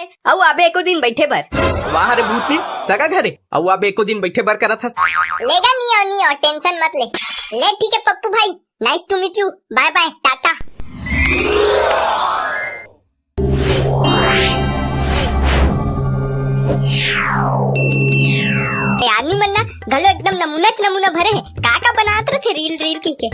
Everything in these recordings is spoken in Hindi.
अउ आबे एको दिन बैठे बर। वाह रे भूतनी सगा घरे अउ आबे एको दिन बैठे बर करत हस। लेगा नियो टेंशन मत ले। ले ठीक है पप्पू भाई, nice to meet you, bye bye tata. आदमी मन ना घलो एकदम नमूना भरे है, का बनात रहे रील की के।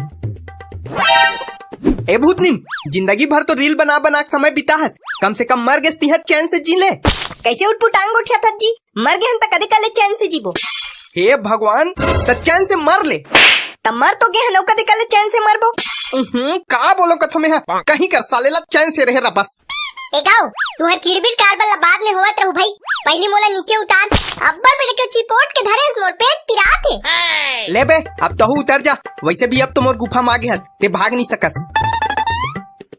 ए भूतनी जिंदगी भर तो रील बना बना के समय बिता हस, कम से कम मर गए तिहत चैन से जी ले। कैसे उठ टांग उठा था जी, मर गए हम त कदे कले चैन से जीबो। हे भगवान त चैन से मर ले। त मर तो गए हनो कदे कले चैन से मरबो। का बोलो कथो में है, कहीं कर सालेला चैन से रहे बस। ए गाओ तू हर किड़बिड़ कारबल बाद में होवत रहू भाई, पहली मोला नीचे उतार, अब्बर बेटे के चिपोट के धरे मोर पेट पिरात है। ले बे अब तो उतर जा, वैसे भी अब तो मोर गुफा मागे हस, ते भाग नहीं सकस।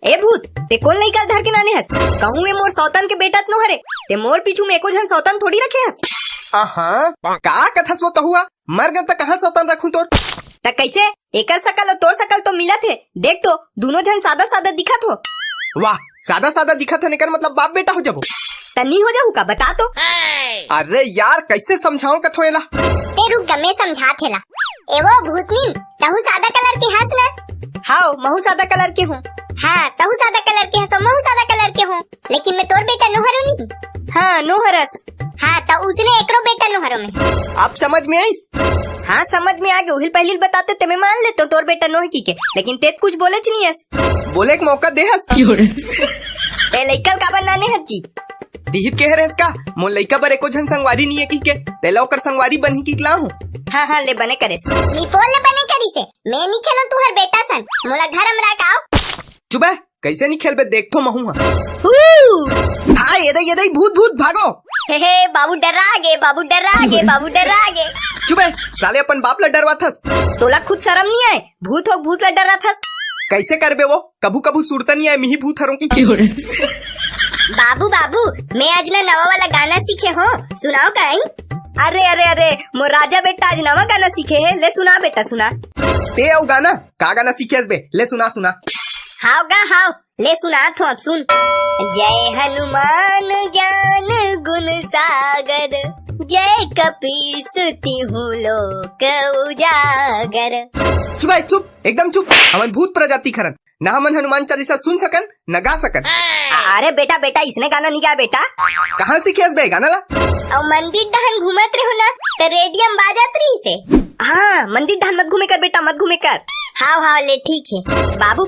ए भूत ते कौन लइका धर के नाने हस, कहूं में मोर सौतन के बेटा न हरे, ते मोर पीछू में एको जन सौतन थोड़ी रखे हस। का कथस वो तो हुआ, मर गए त कहां सौतन रखूं तोर। त कैसे एकर सकल और तोर सकल तो मिलत है, देख तो दोनों जन सादा सादा दिखत हो। वाह सादा सादा दिखत है, निकर मतलब बाप बेटा हो जाबो। तनी हो जाऊ का बता तो। अरे यार कैसे समझाऊं कथो एला। ए रुक गमे समझा थेला। ए वो भूतनी तहु सादा कलर के हस ना। हां महू सादा कलर के हूं। हाँ तहु सादा कलर के हस, महू सादा कलर के हूं, लेकिन मैं तोर बेटा नोहरो नहीं। हाँ नोहरस। हाँ तो उसने एकरो बेटा नोहरो में। आप समझ में आईस। हाँ समझ में आ गए, उहिल पहली बताते ते मैं मान लेते तोर बेटा नोह की के, लेकिन तेत कुछ बोले नहीं हस। बोले एक मौका दे हस। ते लइकल का बनाने हस जी। दिहित के रहस का, मोर लइका बर एको जन संगवारी नहीं है की के, तेला ओकर संगवारी बन ही की ला हूं। हाँ ले बने करेस। नी बोल ले बने करी से, मैं नहीं खेलो तू हर बेटा सन, मोला घर हमरा का आओ। चुप है, कैसे नहीं खेलबे देख तो महू। हाँ ये दे भूत भागो। हे बाबू डरा गे, बाबू डरा गे। चुप है साले अपन बाप ला डरवा थस। तोला खुद शर्म नहीं आए, भूत ला डरा थस। कैसे करबे वो, कभू सुरता नहीं आए मिही भूत हरों की। बाबू मैं आज ना नवा वाला गाना सीखे हो, सुनाओ कहीं। अरे मोर राजा बेटा आज नवा गाना सीखे है, ले सुना बेटा सुना। ते औ गाना का गाना सीखे बे, ले सुना। हाव ले सुना तो अब सुन। जय हनुमान ज्ञान गुण सागर, जय कपीसती हूँ लोक उजागर। चुप एकदम चुप, हमन भूत प्रजाति खरन, ना हमन हनुमान चालीसा सुन सकन न गा सकन। अरे बेटा इसने गाना नहीं गाया बेटा। कहाँ सीखे बे गाना ला। और मंदिर दहन घूमत रहो ना तो रेडियम बाजत रही से। हाँ मंदिर दहन मत घूमे कर बेटा, मत घूमे कर। हाँ ले ठीक है। बाबू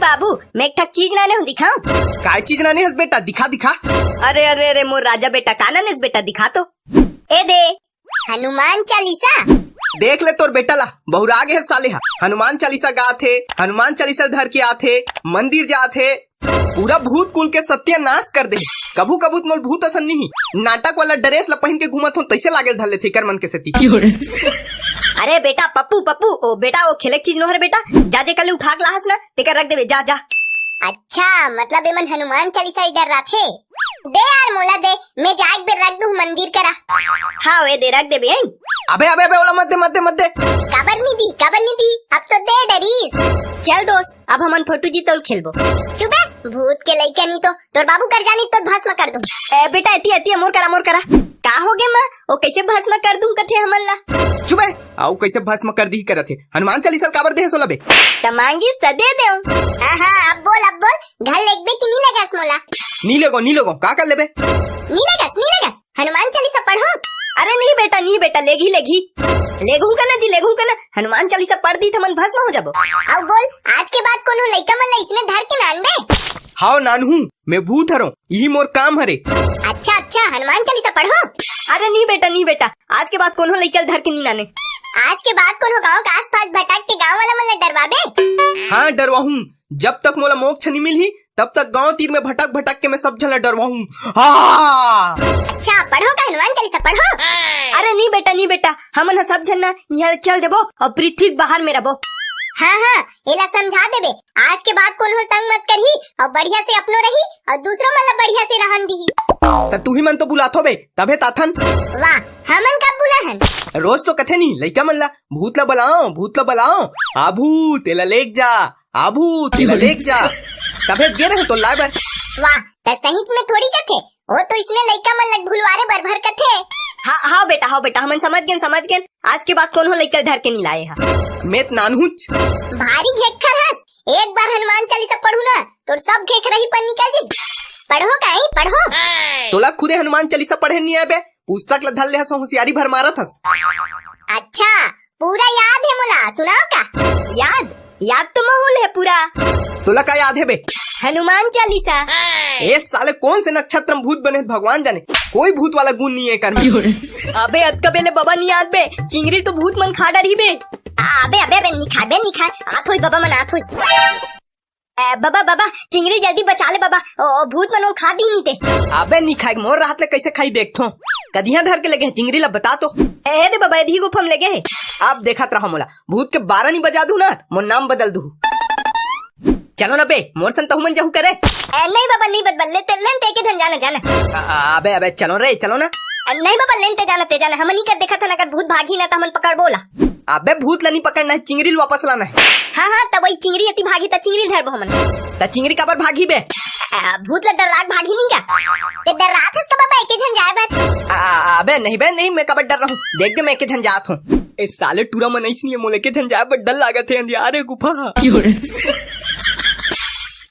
मैं एक ठक चीज नाने हूँ, दिखाऊं। काय चीज नाने हस बेटा, दिखा। अरे मोर राजा बेटा का नाने बेटा, दिखा तो। ए दे हनुमान चालीसा। देख ले तोर बेटा ला बहुरा गे है साले हा, हनुमान चालीसा गाथे, हनुमान चालीसा धर के आथे, मंदिर जाथे, पूरा भूत कुल के सत्यानाश कर दे। कभू मोर भूत असन नहीं, नाटक वाला ड्रेस ला पहन के घूमत हो, तैसे लागे धर लेथे कर मन के सेती। अरे बेटा पप्पू ओ बेटा वो खेले चीज नो हरे बेटा, जा जे कल उठा के लाहस ना तेकर रख देवे, जा। अच्छा मतलब एमन हनुमान चालीसा ही डर रहा थे। दे यार मोला दे, मैं जाके बे रख दूं मंदिर करा। हाँ वे दे रख दे बे। अबे ओला मत दे। काबर नहीं दी, अब तो दे डरीस। चल दोस्त अब हमन फोटो जी तो खेलबो। चुप है भूत के लइका नहीं तो तोर बाबू कर जानी तो भस्म कर दूं। बेटा एती मोर करा का हो गे मां, ओ कैसे भस्म कर दूं कथे हमन ला। चुप है आउ कैसे भस्म कर दी करत है, हनुमान चालीसा काबर दे सोला बे। त मांगिस त दे देऊ। हां अब बोल घर लेक बे कि नहीं लगस मोला। नी लोगो का कर लेबे। नी लगस हनुमान चालीसा पढ़ो। अरे नहीं बेटा लेगी लेगू का ना हनुमान चालीसा पढ़ दी तो मन भस्म हो जाबो। अब बोल आज के बाद कौन हो लइका मन इसने धर के नान बे। हां नानहू मैं भूत हरो, यही मोर काम हरे। अच्छा हनुमान चालीसा पढ़ो। अरे नहीं बेटा आज के बाद कौन हो लइका धर के नहीं नाने। आज के बाद कौन हो गांव के आसपास भटक के गांव वाला मन डरवाबे। हाँ डरवाहूं, जब तक मोला मोक्ष नहीं मिली तब तक गांव तीर में भटक के मैं सब झला डरवाहूं। अच्छा पढ़ो का हनुमान चालीसा पढ़ो। अरे नहीं बेटा हमन सब झन्ना यहाँ चल देबो और पृथ्वी बाहर में रहो। हाँ एला समझा देबे, आज के बाद कौन हो तंग मत करही और बढ़िया से अपनो रही और दूसरों मतलब बढ़िया से रहन दी। त तू ही मन तो बुलाथो बे तबे ताथन। वाह हमन कब बुलाहन, रोज तो कथे नहीं लइका मन ला भूत ला बलाओ आ भूत एला लेक जा तबे गे रहे तो लाए बर। वाह त सहीच में थोड़ी कथे, वो तो इसने लइका मन लट भुलवारे भर भर कथे। हाँ बेटा हमन समझ गए आज के बाद कौन हो लइका धर के नहीं लाए हा। मेत नानहुच भारी घेखर हस। एक बार हनुमान चालीसा पढ़ू ना तो सब घेख रही पर निकल जी। पढ़ो कहीं पढ़ो। तोला खुदे हनुमान चालीसा पढ़े नहीं आबे, पुस्तक ला धर ले हस होशियारी भर मारत हस। अच्छा पूरा याद है मोला, सुनाओ का? याद तो माहौल है पूरा। तोला का याद है बे? हनुमान चालीसा। ए साले कौन से नक्षत्र में भूत बने भगवान जाने, कोई भूत वाला गुण नहीं है कर में। अबे अतका बेले बाबा नहीं याद बे, चिंगरी तो भूत मन खा डरी बे। अबे निखा आत होई बाबा मन आत होई। बाबा चिंगरी जल्दी बचा ले बाबा, ओ भूत मन और खा दी नहीं ते। अबे नहीं खाई मोर रात ले कैसे खाई देखथो, कदिया धर के लगे चिंगरी ला बता तो। ए दे बाबा एधी को फम लगे है। अब देखत रहा मोला, भूत के 12 नहीं बजा दू ना मोर नाम बदल दू। चलो ना बे मोर सन तहु मन जहू करे। नहीं बाबा नहीं बदल ले तेलन ते के धन जाना। अबे चलो ना। नहीं बाबा लेन ते जाना हम नहीं कर देखा था ना कर भूत भागी ना तो हमन पकड़ बोला। अबे भूत ला नहीं पकड़ना है, चिंगरी वापस लाना है। हाँ तब वही चिंगरी अति भागी त चिंगरी धरबो हमन। त चिंगरी काबर भागी बे? भूत ला डर लाग भागी नहीं का ते डर रात है तो बाबा एके जन जाए बर। अबे नहीं बे नहीं, मैं काबर डर रहा हूँ, देख के मैं एके जन जात हूँ। इस साले टूरा मन ऐसी नहीं है मोले के जन जाए पर डर लागत है अंधियारे गुफा।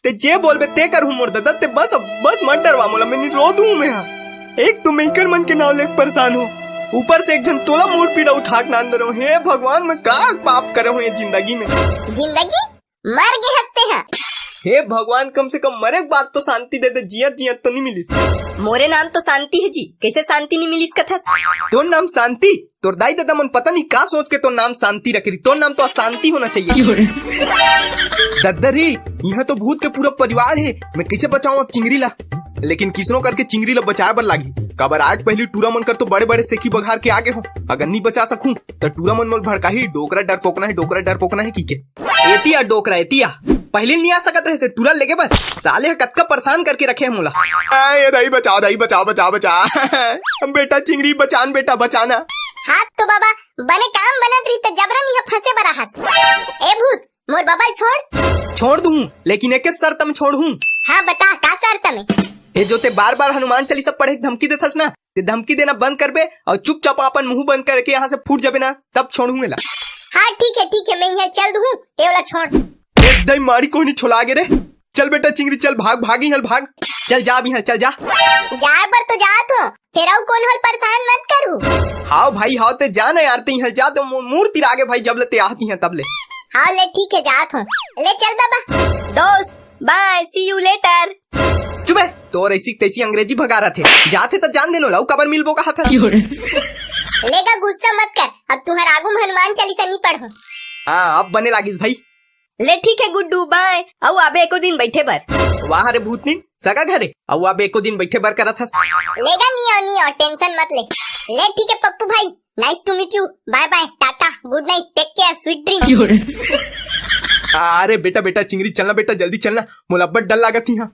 ते जे बोल बे ते कर हूँ मोर दादा, ते बस मत डरवा मोला, मैं नहीं रो दूँ मैं। एक तो मैं कर मन के नाव लेके परेशान हो, ऊपर से एक जन तोला मोड़ पीड़ा उठा के नांद रहा हूँ। हे भगवान मैं का पाप कर रहा हूँ ये जिंदगी में। जिंदगी मर के हंसते हैं। हे भगवान कम से कम मरे के बाद तो शांति दे दे, जियत तो नहीं मिलिस। मोरे नाम तो शांति है जी, कैसे शांति नहीं मिलिस कथस? तोर नाम शांति? तोर दाई दादा मन पता नहीं का सोच के तो नाम शांति रख रही, तोर नाम तो अशांति होना चाहिए। दद्दरी यहाँ तो भूत के पूरा परिवार है, मैं कैसे बचाऊं अब चिंगरी ला? लेकिन किसनो करके चिंगरी ला बचाए बर लागी। कबर आज पहली टूरा मन कर तो बड़े बड़े सेखी बघार के आगे हो, अगर नहीं बचा सकूं तो टूरा मन मोल भड़का ही डोकरा डर पोकना है की के एतिया डोकरा एतिया पहले नहीं आ सकत रहे से टूरा लेके बस साले कतका परेशान करके रखे है मोला। दाई बचा बेटा चिंगरी बचान बेटा बचाना। हाथ तो बाबा बने काम बनत रही तो जबरन नहीं फंसे बरा हंस। ए भूत मोर बाबा छोड़ दूं, लेकिन एक शर्त में छोड़ूं। हाँ बता का शर्त में? ये जो ते बार बार हनुमान चालीसा पढ़े धमकी देथस ना, ते धमकी देना बंद कर बे और चुपचाप अपन मुंह बंद करके यहाँ से फूट जाबे ना, तब छोड़ूंगा। हाँ ठीक है मैं यहाँ चल दूँ, ये वाला छोड़। एकदम मारी कोई नहीं छोला गे रे। चल बेटा चिंगरी चल, भाग चल जा भी चल जा। जाए पर तो जा तो फिर आओ कौन होल परेशान मत करू। हाँ भाई हाँ ते जाना यार, ते यहाँ जा तो मूड पिर आगे भाई, जब ले ते आती हैं तब ले। हाँ ले ठीक है जात हूँ, ले चल बाबा। दोस्त बाय, सी यू लेटर। चुप है, तो ऐसी तैसी अंग्रेजी भगा रहे थे, जाते तो जान देनो लाऊ कबर मिलबो कहा था। लेगा गुस्सा मत कर, अब तुम्हारा आगू हनुमान चालीसा नहीं पढ़ूं। हाँ अब बने लागिस भाई। ले ठीक है गुड्डू बाय, अब आबे एको दिन बैठे बर। वाह रे भूतनी सगा घरे, अब आबे एको दिन बैठे बर करत हस। लेगा नहीं आओ टेंशन मत ले। ले ठीक है पप्पू भाई, nice to meet you, bye bye tata good night take care sweet dream. अरे बेटा चिंगरी चलना बेटा, जल्दी चलना, मोला बड़ डर लागत यहाँ।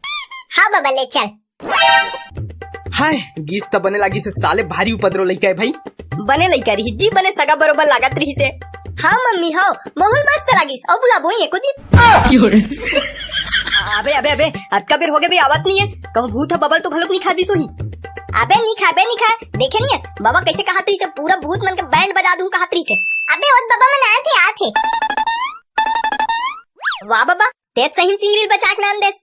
हाँ बाबा ले चल। हाय गीस तो बने लागी से साले भारी उपद्रव लइका है भाई। बने लइका रही जी, बने सगा बरोबर लागत रही से। हाँ मम्मी हाँ माहौल मस्त लागिस, अब बुलाबो एको दिन। अबे अटका बेर हो गए बे, आवत नहीं है, कहूँ भूत है बबल तो घलोक नहीं खा दी सोही। अबे नहीं खा देखे नहीं है बाबा कैसे कहा तरी से पूरा भूत मन के बैंड बजा दूं कहा तरी से। अबे वो बाबा मन आए थे। वाह बाबा तेज सही चिंगरी बचा के नाम देस।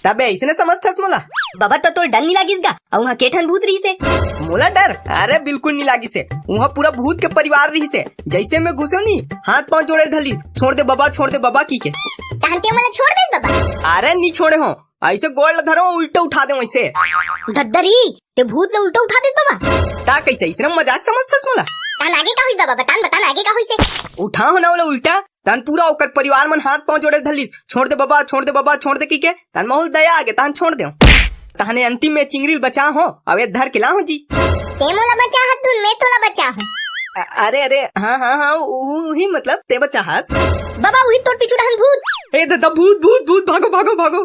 तब ऐसे न समझथस मोला। बाबा तो डर नहीं लागिस गा, और वहाँ केठन भूत रही से। मोला डर अरे बिल्कुल नहीं लागी से, वहाँ पूरा भूत के परिवार रही से। जैसे मैं घुसे नहीं हाथ पांव जोड़े धली, छोड़ दे बाबा की के। तांते मला छोड़ दे बाबा। अरे नहीं छोड़े हो, ऐसे गोड़ धरो उल्टा उठा दे वैसे। दद्दरी ते भूत ले उल्टा उठा दे बाबा। ता कैसे इसने मजाक समझथस मोला? तान आगे का हुई बाबा, बतान आगे का हुई से। उठा हो ना वाला उल्टा, तान पूरा ओकर परिवार मन हाथ पांव जोड़े धलीस, छोड़ दे बाबा की के। तान माहौल दया आगे तान छोड़ दे, ताने अंतिम में चिंगरी बचा हो, अब ये धर के ला हो जी। ते मोला बचा हत तू, मैं तोला बचा हूँ। अरे हाँ वही मतलब ते बचा हस। बाबा वही तोड़ पीछू रहन भूत। ए दादा भूत भागो